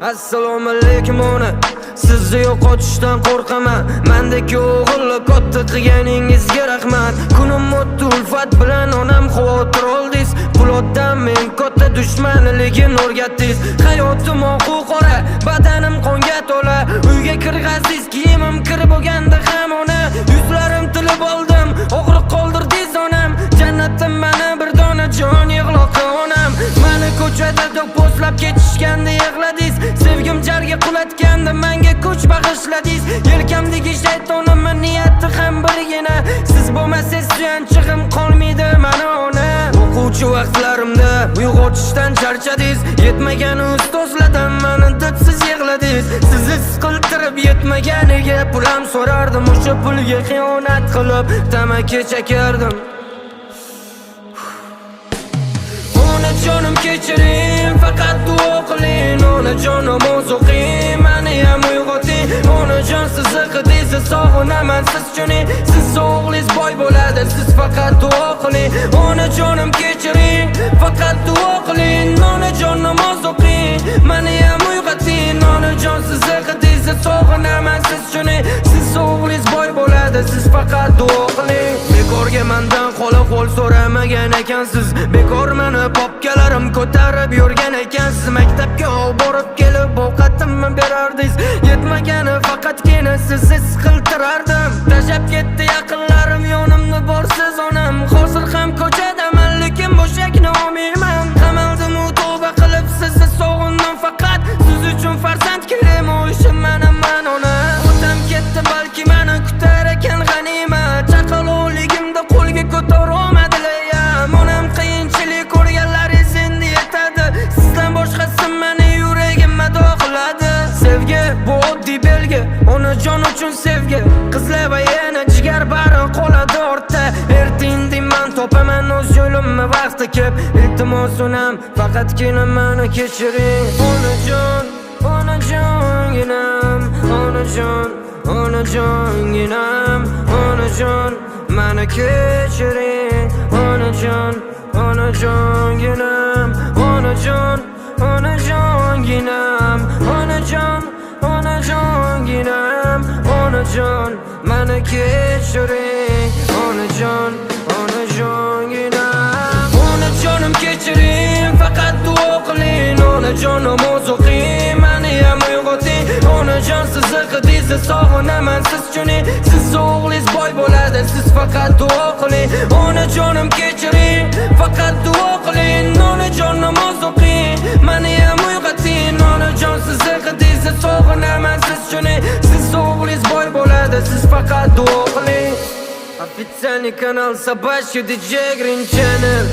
Assalomu alaykum ona. Sizni yo'qotishdan qo'rqaman. Mendagi o'g'ilni katta qilganingizga rahmat. Kunim o'tdi ulfat bilan onam xavotir oldingiz. Pulotdan men katta dushmanligim o'rgatdingiz. Hayotim oqu qora, badanim qonga to'la. Uyga kirg'azdingiz, kiyimim kir bo'lganda ham ona. Yuzlarim tilib oldim, og'riq qoldirdingiz onam. Jannatdan meni bir dona jon yig'loqi onam. Meni ko'chada do'pposlab ketishganda yig'ladingiz. Sevgim jarga qulatganda menga kuch bag'ishladingiz. Yelkamdagi shaytonimni niyati ham birgina. Siz bo'lmasiz suyanchig'im qolmaydi mana ona. O'quvchi vaqtlarimda uyg'otishdan charchadingiz. Yetmagan ustozlardan meni didsiz yig'ladingiz. Sizni siqiltirib yetmaganiga pulam so'rardim. O'sha pulga xiyonat qilib tamaki chekardim. Onajonim kechiring, faqat duo qiling. Onajonim o'qing, meni ham uyg'oting. Onajon sizni qidizni sog'inaman siz chuning. Siz o'g'lingiz boy bo'ladi, siz faqat duo qiling. Onajonim kechiring, faqat duo qiling. Onajonim o'qing, meni ham uyg'oting. Onajon sizni qidizni sog'inaman siz chuning. Siz o'g'lingiz boy bo'ladi, siz faqat duo qiling. Bekorga mendan qo'l so'ramagan ekansiz. Bekor meni popkalarim ko'tarib yurgan ekansiz. Maktabga borib kelib ovqatimni berardingiz. Yetmagani faqatgina sizni siqiltirardim. Tashlab ketdi yaqinlarim, yonimda borsiz onam. Hozir ham ko'chadaman, lekin bo'shakni olmayman. Qamaldim u tavba qilib sizni sog'indim faqat. Siz uchun farzand kerak, o ishim manaman ona. Otam ketdi, balki meni kutar ekan g'animat. Chaqaloqligimda qo'lga ko'tara olmadilar ya. Onam qiyinchilik ko'rganlaringiz endi yetadi. Sizdan boshqasi meni yuragimga doqiladi. Sevgi bu oddiy belgi, onajon uchun sevgi. Qizlar va yana jigar bari qoladi ortda. Ertindimman topaman o'z yo'limni vaqti kelib. Iltimos onam, faqatgina meni kechiring. Onajon, onajonginam, onajon, onajonginam, onajon, meni kechiring. Onajon, onajonginam, onajon, onajonginam, onajon, onajonginam, onajon, meni kechiring. Onajon, onajonginam, onajonim kechiring, faqat duo qiling. Onajonim o'qing, meni ham uyg'oting. Onajon sizni qidizni sog'inaman siz chuning. Siz o'g'lingiz boy bo'ladi, siz faqat duo qiling. Onajonim kechiring, faqat duo qiling. Onajonim o'qing, meni ham uyg'oting. Onajon sizni qidizni sog'inaman siz chuning. Siz o'g'lingiz boy bo'ladi, siz faqat duo qiling. Официальный канал Собачий DJ Green Channel.